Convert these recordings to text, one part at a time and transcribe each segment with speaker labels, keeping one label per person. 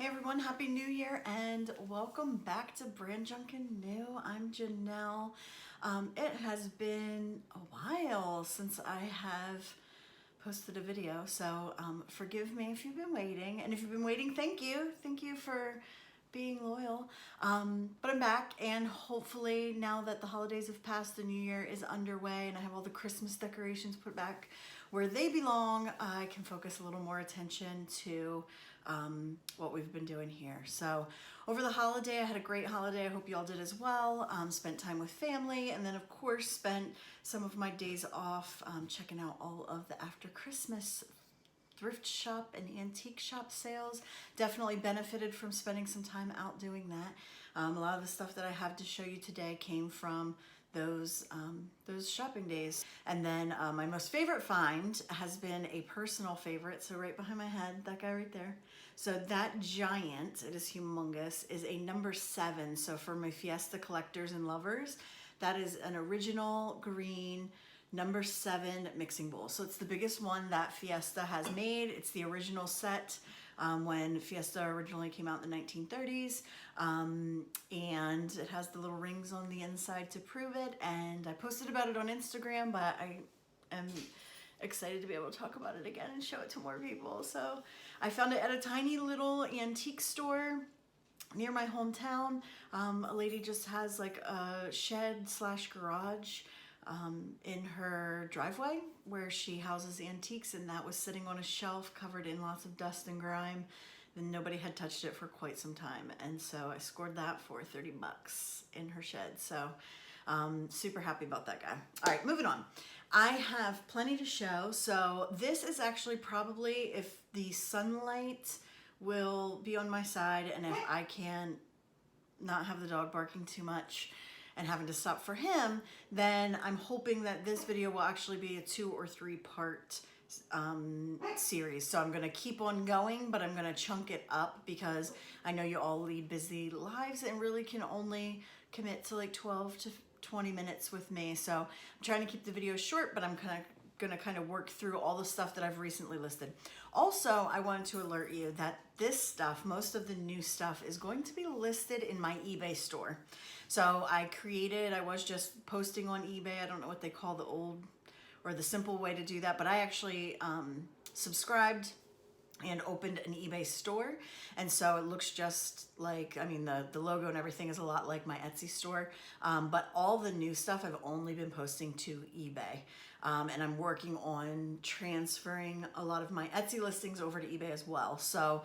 Speaker 1: Hey everyone, Happy New Year and welcome back to Brand Junkin New. I'm Janelle. It has been a while since I have posted a video, so forgive me if you've been waiting. And if you've been waiting, thank you. Thank you for being loyal. But I'm back, and hopefully now that the holidays have passed, the new year is underway and I have all the Christmas decorations put back where they belong, I can focus a little more attention to what we've been doing here. So over the holiday, I had a great holiday. I hope you all did as well. Spent time with family, and then of course spent some of my days off checking out all of the after Christmas thrift shop and antique shop sales. Definitely benefited from spending some time out doing that. A lot of the stuff that I have to show you today came from those shopping days. And then my most favorite find has been a personal favorite. So right behind my head, that guy right there. So that giant, it is humongous, is a number 7. So for my Fiesta collectors and lovers, that is an original green number 7 mixing bowl. So it's the biggest one that Fiesta has made. It's the original set when Fiesta originally came out in the 1930s. And it has the little rings on the inside to prove it. And I posted about it on Instagram, but I am excited to be able to talk about it again and show it to more people. So I found it at a tiny little antique store near my hometown. A lady just has like a shed / garage in her driveway where she houses antiques, and that was sitting on a shelf covered in lots of dust and grime, and nobody had touched it for quite some time. And so I scored that for 30 bucks in her shed. So super happy about that guy. All right, moving on. I have plenty to show. So this is actually probably, if the sunlight will be on my side and if I can not have the dog barking too much and having to stop for him, then I'm hoping that this video will actually be a 2 or 3 part series. So I'm going to keep on going, but I'm going to chunk it up because I know you all lead busy lives and really can only commit to like 12 to 20 minutes with me. So I'm trying to keep the video short, but I'm gonna kind of work through all the stuff that I've recently listed. Also, I wanted to alert you that this stuff, most of the new stuff, is going to be listed in my eBay store. So I was just posting on eBay. I don't know what they call the old or the simple way to do that, but I actually subscribed and opened an eBay store. And so it looks just like, I mean, the logo and everything is a lot like my Etsy store, but all the new stuff I've only been posting to eBay. And I'm working on transferring a lot of my Etsy listings over to eBay as well. So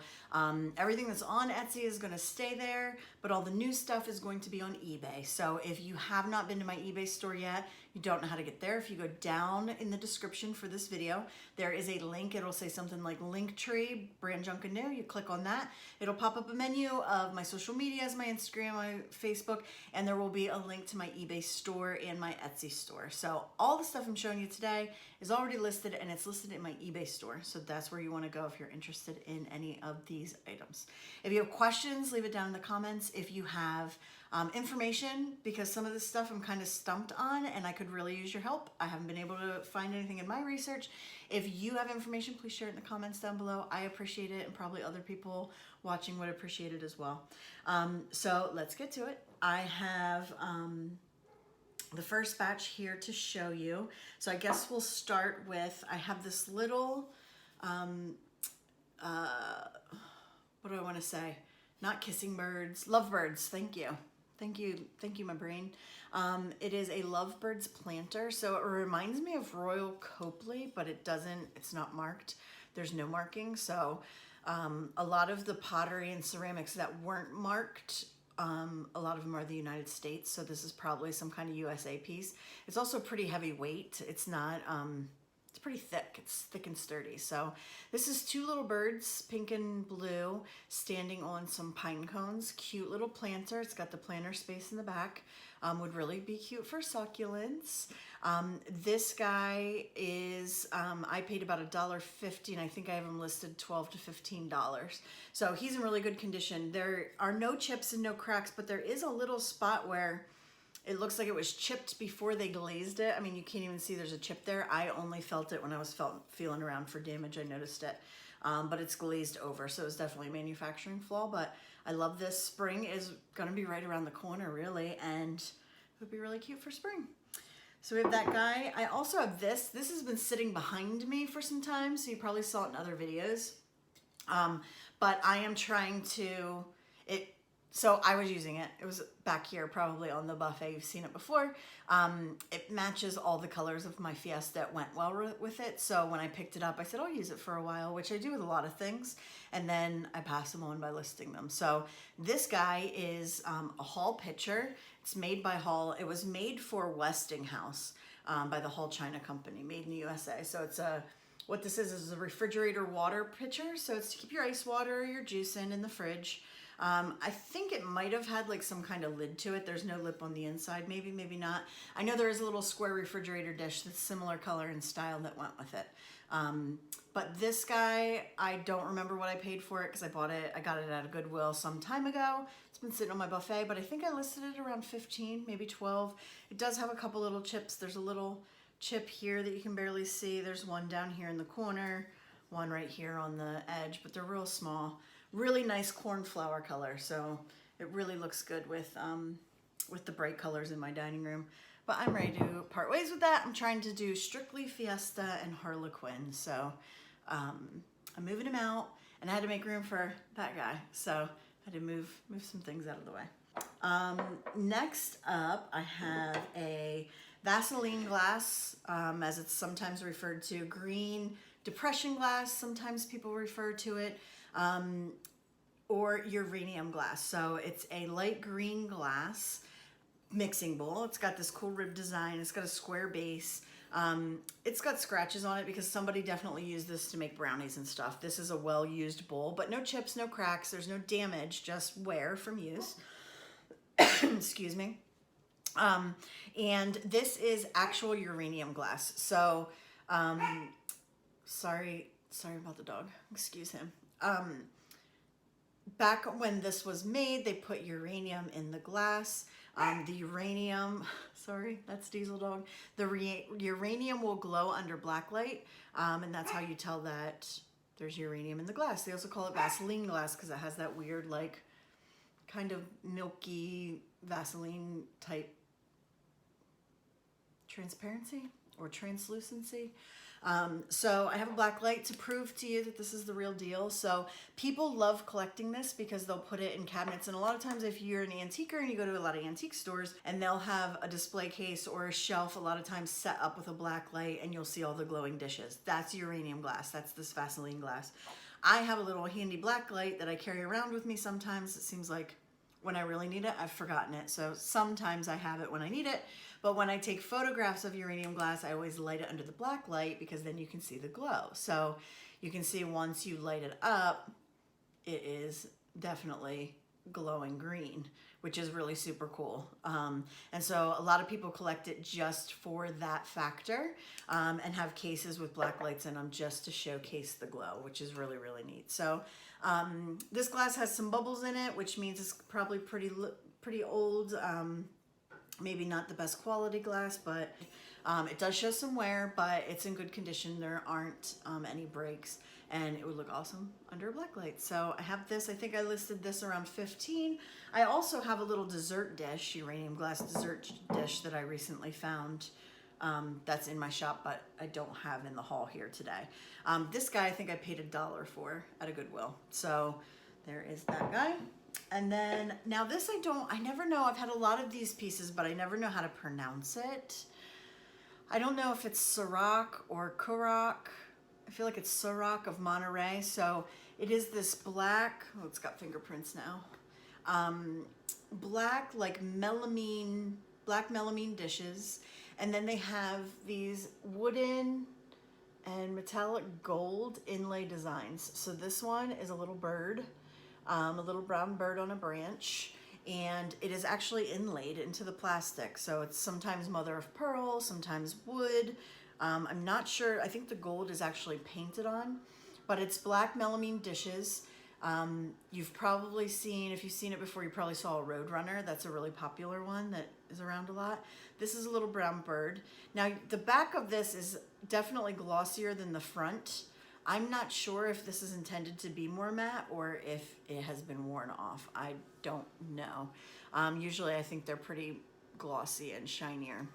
Speaker 1: everything that's on Etsy is gonna stay there, but all the new stuff is going to be on eBay. So if you have not been to my eBay store yet, you don't know how to get there, if you go down in the description for this video, there is a link. It'll say something like Linktree, Brand Junkin New. You click on that. It'll pop up a menu of my social medias, my Instagram, my Facebook, and there will be a link to my eBay store and my Etsy store. So all the stuff I'm showing you today is already listed, and it's listed in my eBay store. So that's where you want to go if you're interested in any of these items. If you have questions, leave it down in the comments. If you have information, because some of this stuff I'm kind of stumped on and I could really use your help. I haven't been able to find anything in my research. If you have information, please share it in the comments down below. I appreciate it, and probably other people watching would appreciate it as well. So let's get to it. I have the first batch here to show you. So I guess we'll start with, I have this little, what do I want to say? Not kissing birds, lovebirds. Thank you. Thank you, my brain. It is a lovebirds planter. So it reminds me of Royal Copley, but it's not marked. There's no marking. So a lot of the pottery and ceramics that weren't marked, a lot of them are the United States. So this is probably some kind of USA piece. It's also pretty heavy weight. It's not, it's pretty thick. It's thick and sturdy. So this is 2 little birds, pink and blue, standing on some pine cones. Cute little planter. It's got the planter space in the back. Would really be cute for succulents. This guy is, I paid about $1.50, and I think I have him listed $12 to $15. So he's in really good condition. There are no chips and no cracks, but there is a little spot where it looks like it was chipped before they glazed it. I mean, you can't even see there's a chip there. I only felt it when I was feeling around for damage. I noticed it. but it's glazed over, so it's definitely a manufacturing flaw, but I love this. Spring is gonna be right around the corner, really, and it would be really cute for spring. So we have that guy. I also have this. This has been sitting behind me for some time, so you probably saw it in other videos. But I am trying to, so I was using it. It was back here probably on the buffet. You've seen it before. It matches all the colors of my Fiesta. It went well with it. So when I picked it up, I said, I'll use it for a while, which I do with a lot of things. And then I pass them on by listing them. So this guy is a Hall pitcher. It's made by Hall. It was made for Westinghouse by the Hall China Company, made in the USA. So it's what this is a refrigerator water pitcher. So it's to keep your ice water or your juice in the fridge. I think it might have had like some kind of lid to it. There's no lip on the inside, maybe, maybe not. I know there is a little square refrigerator dish that's similar color and style that went with it. But this guy, I don't remember what I paid for it because I got it at a Goodwill some time ago. It's been sitting on my buffet, but I think I listed it around 15, maybe 12. It does have a couple little chips. There's a little chip here that you can barely see. There's one down here in the corner, one right here on the edge, but they're real small. Really nice cornflower color, so it really looks good with the bright colors in my dining room. But I'm ready to part ways with that. I'm trying to do strictly Fiesta and Harlequin, so I'm moving him out, and I had to make room for that guy, so I had to move some things out of the way. Next up, I have a Vaseline glass, as it's sometimes referred to, green depression glass, sometimes people refer to it. Or uranium glass. So it's a light green glass mixing bowl. It's got this cool rib design. It's got a square base. It's got scratches on it because somebody definitely used this to make brownies and stuff. This is a well-used bowl, but no chips, no cracks. There's no damage, just wear from use. Excuse me. And this is actual uranium glass. So, sorry about the dog. Excuse him. Back when this was made, they put uranium in the glass. The uranium, sorry, that's Diesel Dog. The uranium will glow under black light, and that's how you tell that there's uranium in the glass. They also call it Vaseline glass because it has that weird, like, kind of milky Vaseline type transparency or translucency. So I have a black light to prove to you that this is the real deal. So people love collecting this because they'll put it in cabinets. And a lot of times if you're an antiquer and you go to a lot of antique stores and they'll have a display case or a shelf a lot of times set up with a black light and you'll see all the glowing dishes. That's uranium glass. That's this Vaseline glass. I have a little handy black light that I carry around with me sometimes. It seems like when I really need it, I've forgotten it. So sometimes I have it when I need it. But when I take photographs of uranium glass, I always light it under the black light because then you can see the glow. So you can see once you light it up, it is definitely glowing green, which is really super cool. And so a lot of people collect it just for that factor, and have cases with black lights in them just to showcase the glow, which is really, really neat. So this glass has some bubbles in it, which means it's probably pretty old. Maybe not the best quality glass, but it does show some wear, but it's in good condition. There aren't any breaks, and it would look awesome under a black light. So I have this. I think I listed this around 15. I also have a little dessert dish, uranium glass dessert dish that I recently found. That's in my shop, but I don't have in the haul here today. This guy, I think I paid $1 for at a Goodwill. So there is that guy. And then now this I never know. I've had a lot of these pieces, but I never know how to pronounce it. I don't know if it's Sirach or Kurak. I feel like it's Sirach of Monterey. So it is this black, oh, it's got fingerprints now. Black, like black melamine dishes. And then they have these wooden and metallic gold inlay designs. So this one is a little bird. A little brown bird on a branch, and it is actually inlaid into the plastic. So it's sometimes mother of pearl, sometimes wood. I'm not sure. I think the gold is actually painted on, but it's black melamine dishes. You've probably seen, if you've seen it before, you probably saw a Roadrunner. That's a really popular one that is around a lot. This is a little brown bird. Now, the back of this is definitely glossier than the front. I'm not sure if this is intended to be more matte or if it has been worn off. I don't know. Usually I think they're pretty glossy and shinier,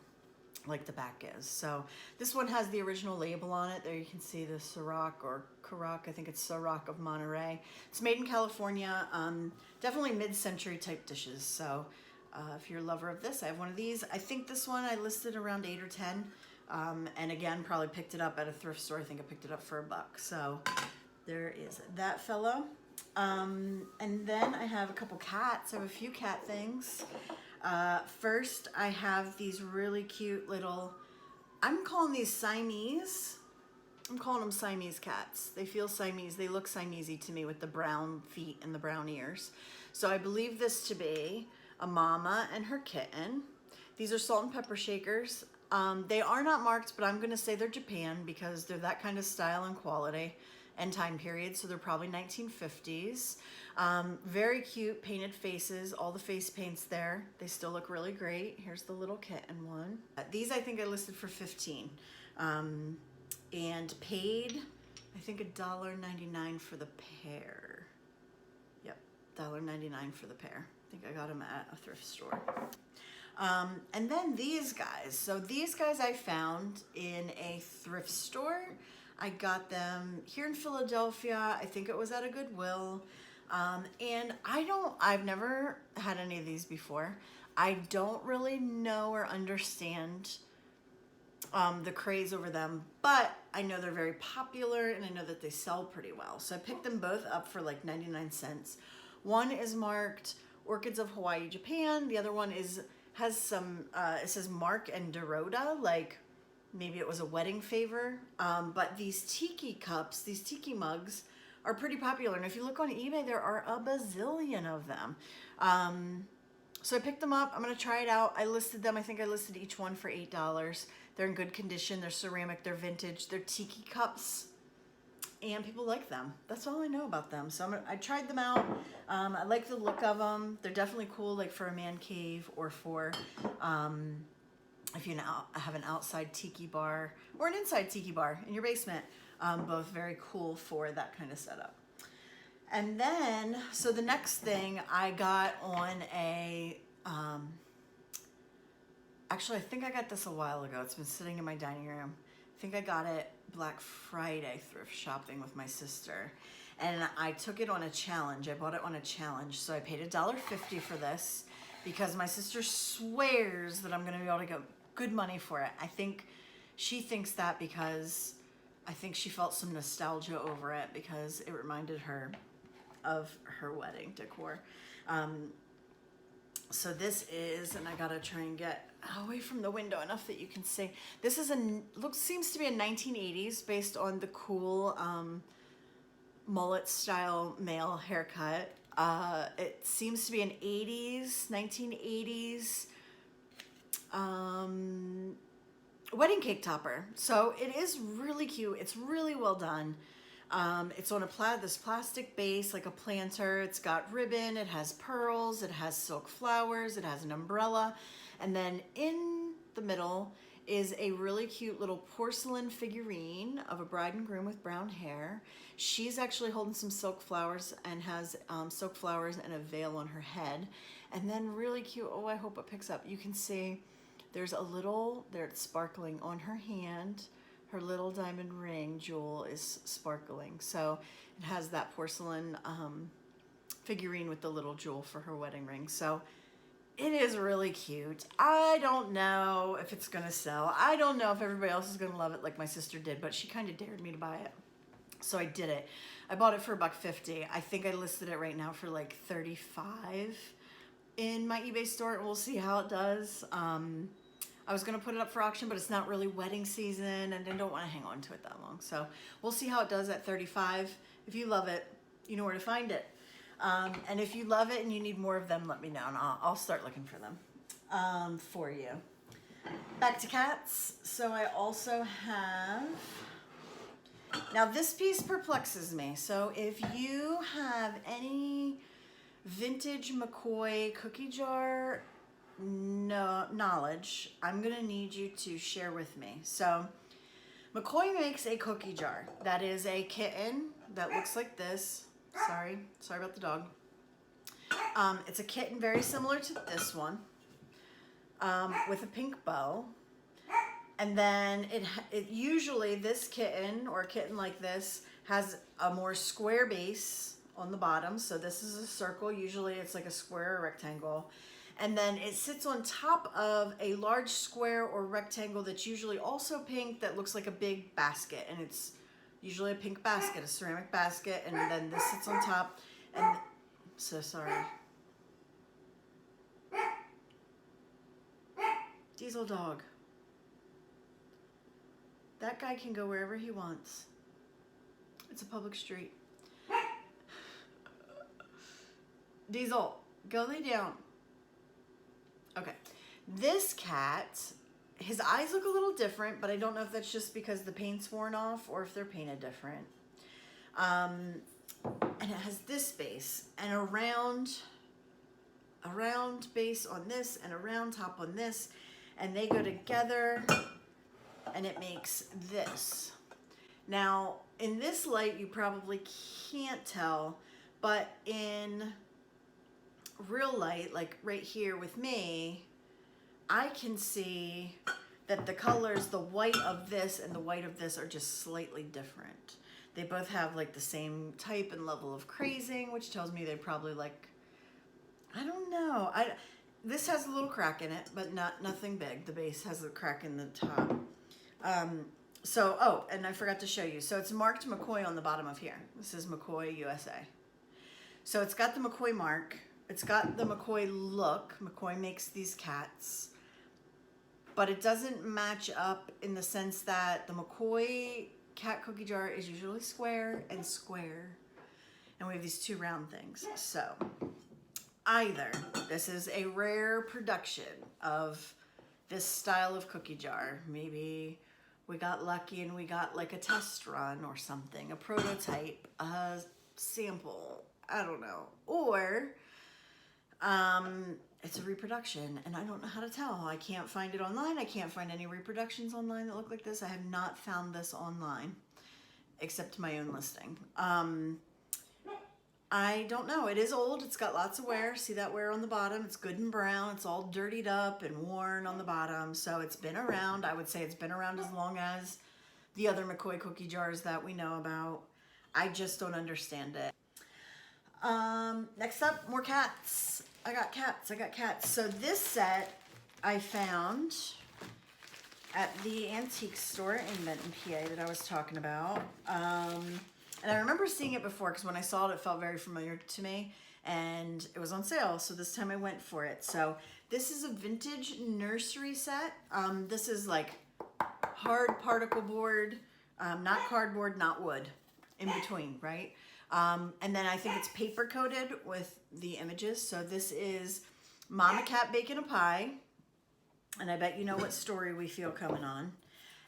Speaker 1: like the back is. So this one has the original label on it. There you can see the Ciroc or Ciroc, I think it's Ciroc of Monterey. It's made in California, definitely mid-century type dishes. So if you're a lover of this, I have one of these. I think this one I listed around 8 or 10. And again, probably picked it up at a thrift store. I think I picked it up for $1. So there is that fellow. And then I have a couple cats. I have a few cat things. First, I have these really cute little, I'm calling these Siamese. I'm calling them Siamese cats. They feel Siamese. They look Siamese to me with the brown feet and the brown ears. So I believe this to be a mama and her kitten. These are salt and pepper shakers. They are not marked, but I'm going to say they're Japan because they're that kind of style and quality and time period. So they're probably 1950s. Very cute painted faces, all the face paints there. They still look really great. Here's the little kitten one. These I think I listed for 15 and paid, I think $1.99 for the pair. Yep, $1.99 for the pair. I think I got them at a thrift store. And then these guys. So these guys I found in a thrift store. I got them here in Philadelphia. I think it was at a Goodwill. And I've never had any of these before. I don't really know or understand the craze over them, but I know they're very popular and I know that they sell pretty well. So I picked them both up for like 99 cents. One is marked Orchids of Hawaii, Japan. The other one has some, it says Mark and Dorota, like maybe it was a wedding favor. But these Tiki Cups, these Tiki mugs are pretty popular. And if you look on eBay, there are a bazillion of them. So I picked them up. I'm going to try it out. I listed them. I think I listed each one for $8. They're in good condition. They're ceramic. They're vintage. They're Tiki Cups. And people like them. That's all I know about them. So I tried them out. I like the look of them. They're definitely cool, like for a man cave or for if you have an outside tiki bar or an inside tiki bar in your basement. Both very cool for that kind of setup. And then, so the next thing I got on a, actually I think I got this a while ago. It's been sitting in my dining room. I think I got it Black Friday thrift shopping with my sister. And I took it on a challenge. I bought it on a challenge. So I paid $1.50 for this because my sister swears that I'm going to be able to get good money for it. I think she thinks that because I think she felt some nostalgia over it because it reminded her of her wedding decor. So this is, and I gotta try and get away from the window enough that you can see. This is seems to be a 1980s based on the cool mullet style male haircut. It seems to be an 1980s wedding cake topper. So it is really cute. It's really well done. It's on this plastic base, like a planter. It's got ribbon, it has pearls, it has silk flowers, it has an umbrella. And then in the middle is a really cute little porcelain figurine of a bride and groom with brown hair. She's actually holding some silk flowers and has silk flowers and a veil on her head. And then really cute, oh, I hope it picks up. You can see there's a little, it's sparkling on her hand. Her little diamond ring jewel is sparkling. So it has that porcelain figurine with the little jewel for her wedding ring. So it is really cute. I don't know if it's gonna sell. I don't know if everybody else is gonna love it like my sister did, but she kind of dared me to buy it. So I did it. I bought it for $1.50. I think I listed it right now for like $35 in my eBay store. We'll see how it does. I was going to put it up for auction, but it's not really wedding season and I don't want to hang on to it that long. So we'll see how it does at $35. If you love it, you know where to find it. And if you love it and you need more of them, let me know and I'll start looking for them for you. Back to cats. So I also have, now this piece perplexes me. So if you have any vintage McCoy cookie jar knowledge, I'm gonna need you to share with me. So McCoy makes a cookie jar that is a kitten that looks like this. Sorry about the dog. It's a kitten very similar to this one, with a pink bow. And then it usually, this kitten or a kitten like this has a more square base on the bottom. So this is a circle. Usually it's like a square or rectangle. And then it sits on top of a large square or rectangle that's usually also pink that looks like a big basket. And it's usually a pink basket, a ceramic basket. And then this sits on top. And so sorry. Diesel dog. That guy can go wherever he wants. It's a public street. Diesel, go lay down. Okay. This cat, his eyes look a little different, but I don't know if that's just because the paint's worn off or if they're painted different. And it has this base and a round base on this and a round top on this, and they go together and it makes this. Now, in this light, you probably can't tell, but in real light, like right here with me, I can see that the colors, the white of this and the white of this are just slightly different. They both have like the same type and level of crazing, which tells me they probably like, I don't know. This has a little crack in it, but nothing big. The base has a crack in the top. Oh, and I forgot to show you. So it's marked McCoy on the bottom of here. This is McCoy USA. So it's got the McCoy mark. It's got the McCoy look. McCoy makes these cats. But it doesn't match up in the sense that the McCoy cat cookie jar is usually square and square. And we have these two round things. So either this is a rare production of this style of cookie jar. Maybe we got lucky and we got like a test run or something, a prototype, a sample, I don't know. Or it's a reproduction and I don't know how to tell. I can't find it online. I can't find any reproductions online that look like this. I have not found this online except my own listing. I don't know. It is old. It's got lots of wear. See that wear on the bottom? It's good and brown. It's all dirtied up and worn on the bottom. So it's been around. I would say it's been around as long as the other McCoy cookie jars that we know about. I just don't understand it. Next up, more cats. I got cats. So this set I found at the antique store in Benton, PA that I was talking about. And I remember seeing it before because when I saw it, it felt very familiar to me. And it was on sale, so this time I went for it. So this is a vintage nursery set. This is like hard particle board, not cardboard, not wood, in between, right? And then I think it's paper coated with the images. So this is Mama Cat baking a pie. And I bet you know what story we feel coming on.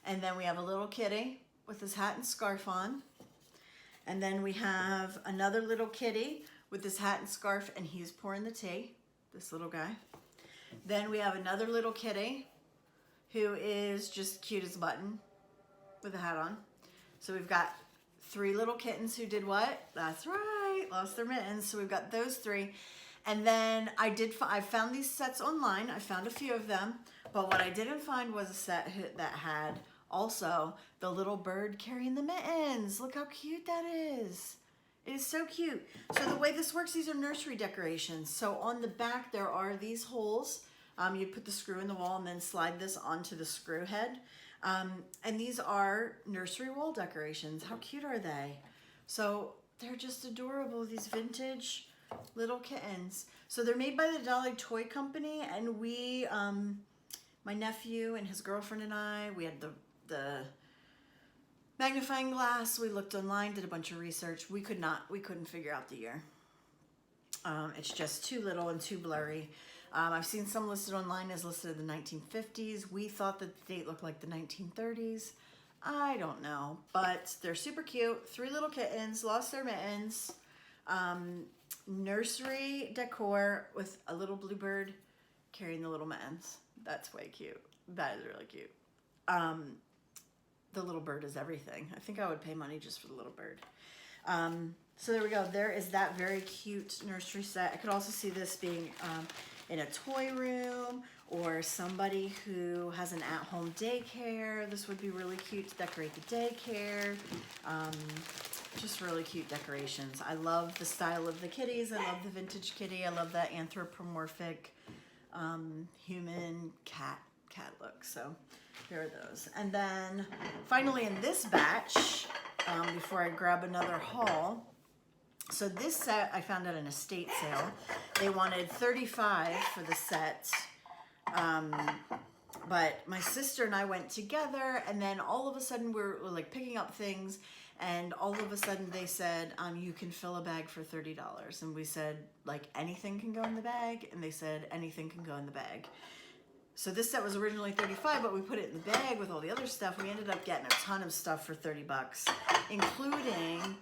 Speaker 1: And then we have a little kitty with his hat and scarf on. And then we have another little kitty with his hat and scarf, and he's pouring the tea, this little guy. Then we have another little kitty who is just cute as a button with a hat on. So we've got three little kittens who did what? That's right, lost their mittens. So we've got those three. And then I found these sets online. I found a few of them, but what I didn't find was a set that had also the little bird carrying the mittens. Look how cute that is. It is so cute. So the way this works, these are nursery decorations. So on the back, there are these holes. You put the screw in the wall and then slide this onto the screw head. And these are nursery wall decorations. How cute are they? So they're just adorable, these vintage little kittens. So they're made by the Dolly Toy Company, and we, my nephew and his girlfriend and I, we had the magnifying glass. We looked online, did a bunch of research. We couldn't figure out the year. It's just too little and too blurry. I've seen some listed online as listed in the 1950s. We thought that the date looked like the 1930s. I don't know, but they're super cute. Three little kittens, lost their mittens. Nursery decor with a little bluebird carrying the little mittens. That's way cute. That is really cute. the little bird is everything. I think I would pay money just for the little bird. So there we go. There is that very cute nursery set. I could also see this being in a toy room, or somebody who has an at-home daycare. This would be really cute to decorate the daycare. Just really cute decorations. I love the style of the kitties. I love the vintage kitty. I love that anthropomorphic human cat look. So there are those. And then finally in this batch, before I grab another haul, so this set I found at an estate sale. They wanted $35 for the set. But my sister and I went together, and then all of a sudden we're like picking up things, and all of a sudden they said, you can fill a bag for $30. And we said, like, anything can go in the bag? And they said, anything can go in the bag. So this set was originally $35, but we put it in the bag with all the other stuff. We ended up getting a ton of stuff for $30, including,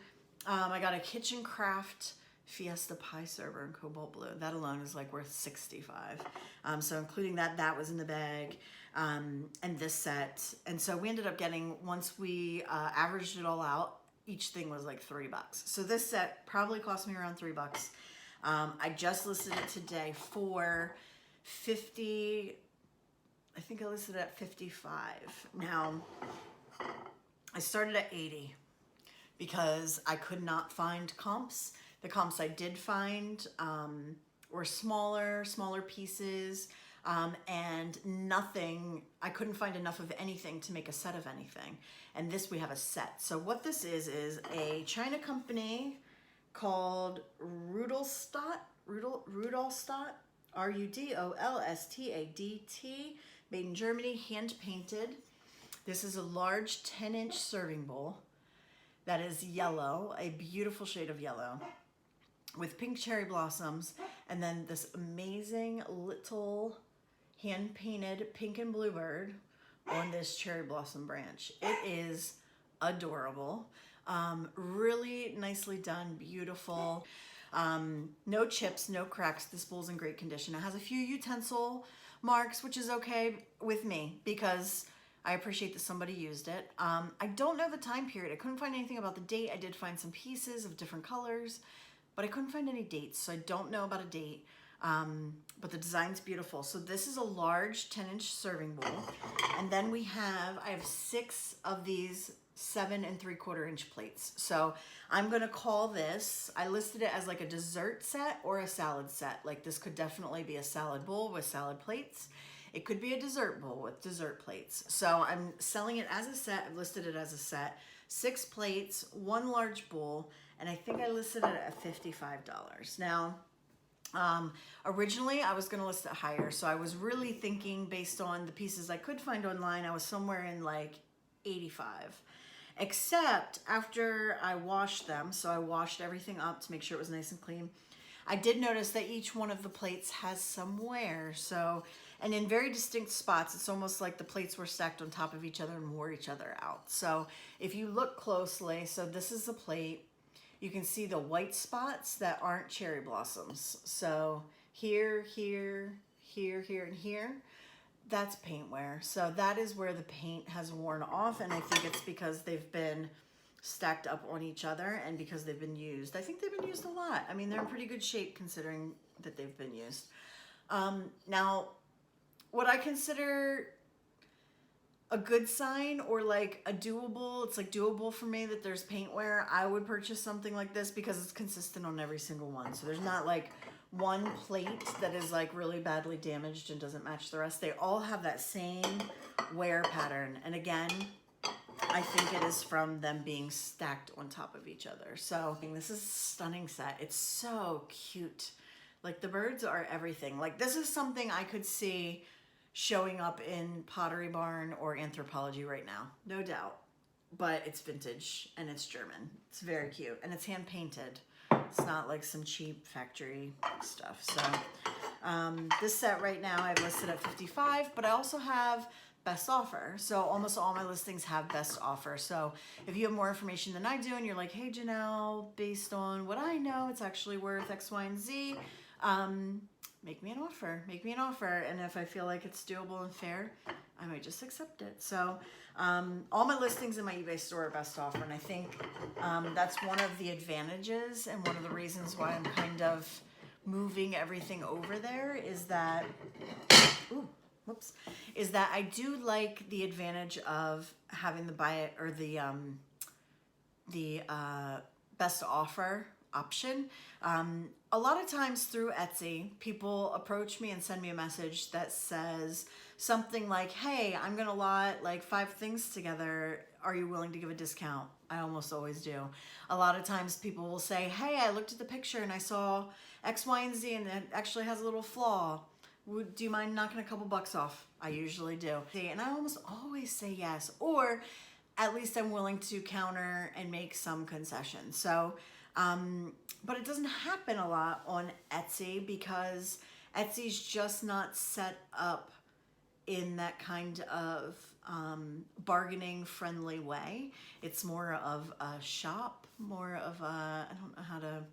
Speaker 1: I got a kitchen craft Fiesta pie server in cobalt blue. That alone is like worth $65. So including that was in the bag, and this set. And so we ended up getting, once we averaged it all out, each thing was like $3. So this set probably cost me around $3. I just listed it today for 50. I think I listed it at 55. Now, I started at 80 because I could not find comps. The comps I did find were smaller pieces, and nothing, I couldn't find enough of anything to make a set of anything. And this, we have a set. So what this is a China company called Rudolstadt, Rudolstadt, made in Germany, hand painted. This is a large 10-inch serving bowl that is yellow, a beautiful shade of yellow, with pink cherry blossoms, and then this amazing little hand-painted pink and blue bird on this cherry blossom branch. It is adorable. Really nicely done, beautiful. No chips, no cracks. This bowl's in great condition. It has a few utensil marks, which is okay with me because I appreciate that somebody used it. I don't know the time period. I couldn't find anything about the date. I did find some pieces of different colors, but I couldn't find any dates, so I don't know about a date. But the design's beautiful. So this is a large 10-inch serving bowl. And then I have 6 of these 7 3/4-inch plates. So I'm gonna call this, I listed it as like a dessert set or a salad set. Like this could definitely be a salad bowl with salad plates. It could be a dessert bowl with dessert plates. So I'm selling it as a set. I've listed it as a set. 6 plates, 1 large bowl, and I think I listed it at $55. Now, originally I was gonna list it higher, so I was really thinking based on the pieces I could find online, I was somewhere in like 85. Except after I washed them, so I washed everything up to make sure it was nice and clean, I did notice that each one of the plates has some wear, so, and in very distinct spots. It's almost like the plates were stacked on top of each other and wore each other out. So if you look closely, so this is a plate, you can see the white spots that aren't cherry blossoms. So here, here, here, here, and here, that's paint wear. So that is where the paint has worn off, and I think it's because they've been stacked up on each other and because they've been used. I think they've been used a lot. I mean, they're in pretty good shape considering that they've been used. Now, what I consider a good sign, or like a doable, it's like doable for me that there's paint wear, I would purchase something like this because it's consistent on every single one. So there's not like one plate that is like really badly damaged and doesn't match the rest. They all have that same wear pattern. And again, I think it is from them being stacked on top of each other. So this is a stunning set. It's so cute. Like the birds are everything. Like this is something I could see showing up in Pottery Barn or Anthropology right now, no doubt. But it's vintage and it's German. It's very cute and it's hand painted. It's not like some cheap factory stuff. So this set right now I've listed at $55, but I also have best offer. So almost all my listings have best offer. So if you have more information than I do and you're like, hey Janelle, based on what I know, it's actually worth X, Y, and Z, make me an offer. Make me an offer. And if I feel like it's doable and fair, I might just accept it. So all my listings in my eBay store are best offer, and I think that's one of the advantages and one of the reasons why I'm kind of moving everything over there is that, is that I do like the advantage of having the buy it or the best offer option. A lot of times through Etsy, people approach me and send me a message that says something like, hey, I'm gonna lot like 5 things together. Are you willing to give a discount? I almost always do. A lot of times people will say, hey, I looked at the picture and I saw X, Y, and Z and it actually has a little flaw. Do you mind knocking a couple bucks off? I usually do. And I almost always say yes, or at least I'm willing to counter and make some concessions. So, but it doesn't happen a lot on Etsy because Etsy's just not set up in that kind of bargaining friendly way. It's more of a shop, more of a, I don't know how to,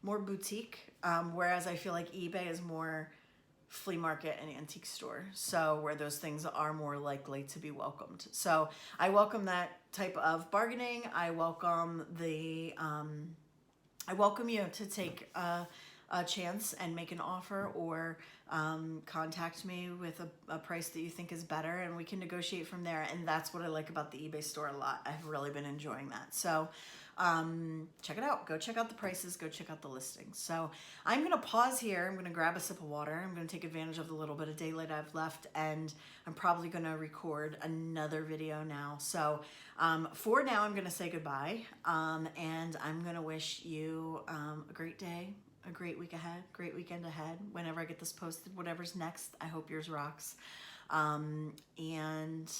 Speaker 1: more boutique. Whereas I feel like eBay is more flea market and antique store. So where those things are more likely to be welcomed. So I welcome that type of bargaining. I welcome the, I welcome you to take a chance and make an offer or contact me with a price that you think is better and we can negotiate from there. And that's what I like about the eBay store a lot. I've really been enjoying that. So check it out. Go check out the prices. Go check out the listings. So I'm going to pause here. I'm going to grab a sip of water. I'm going to take advantage of the little bit of daylight I've left, and I'm probably going to record another video now. So for now, I'm going to say goodbye, and I'm going to wish you a great day, a great week ahead, great weekend ahead. Whenever I get this posted, whatever's next, I hope yours rocks. And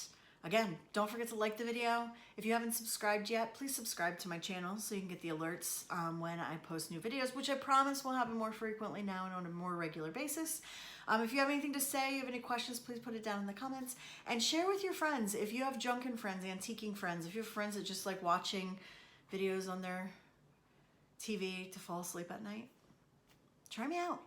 Speaker 1: again, don't forget to like the video. If you haven't subscribed yet, please subscribe to my channel so you can get the alerts when I post new videos, which I promise will happen more frequently now and on a more regular basis. If you have anything to say, you have any questions, please put it down in the comments and share with your friends. If you have Junkin friends, antiquing friends, if you have friends that just like watching videos on their TV to fall asleep at night, try me out.